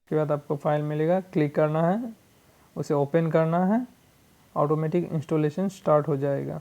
उसके बाद आपको फाइल मिलेगा, क्लिक करना है, उसे ओपन करना है, ऑटोमेटिक इंस्टॉलेशन स्टार्ट हो जाएगा।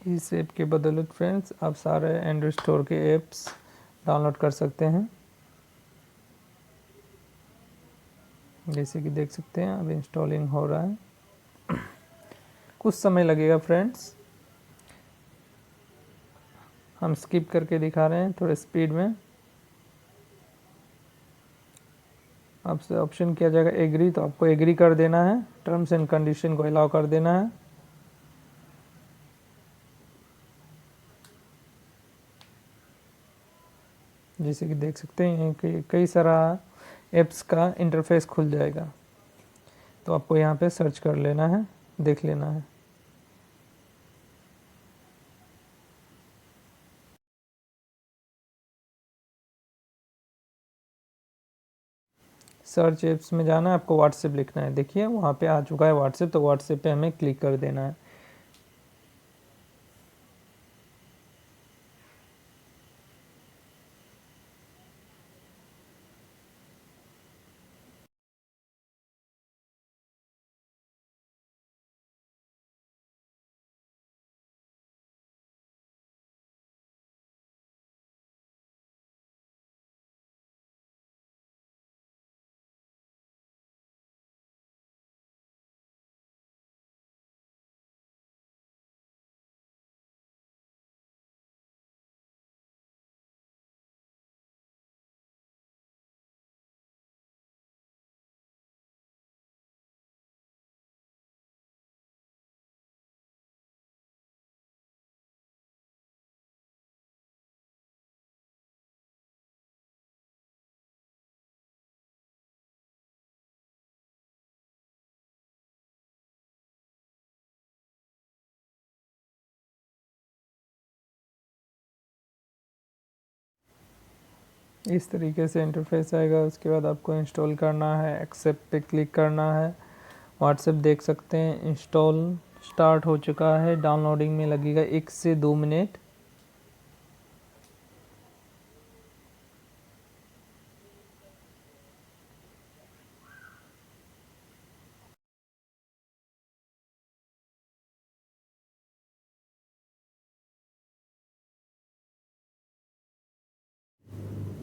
इस ऐप के बदौलत फ्रेंड्स आप सारे एंड्रॉइड स्टोर के ऐप्स डाउनलोड कर सकते हैं। जैसे कि देख सकते हैं अब इंस्टॉलिंग हो रहा है, कुछ समय लगेगा फ्रेंड्स। हम स्किप करके दिखा रहे हैं थोड़े स्पीड में। आपसे ऑप्शन किया जाएगा एग्री, तो आपको एग्री कर देना है, टर्म्स एंड कंडीशन को अलाउ कर देना है। जैसे कि देख सकते हैं कि कई सारा ऐप्स का इंटरफेस खुल जाएगा, तो आपको यहाँ पे सर्च कर लेना है, देख लेना है। सर्च ऐप्स में जाना है, आपको व्हाट्सएप लिखना है। देखिए वहाँ पे आ चुका है व्हाट्सएप, तो व्हाट्सएप पे हमें क्लिक कर देना है। इस तरीके से इंटरफेस आएगा। उसके बाद आपको इंस्टॉल करना है, एक्सेप्ट पे क्लिक करना है। व्हाट्सएप देख सकते हैं इंस्टॉल स्टार्ट हो चुका है, डाउनलोडिंग में लगेगा 1 से 2 मिनट।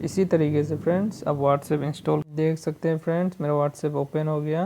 इसी तरीके से फ्रेंड्स अब व्हाट्सएप इंस्टॉल देख सकते हैं फ्रेंड्स, मेरा व्हाट्सएप ओपन हो गया।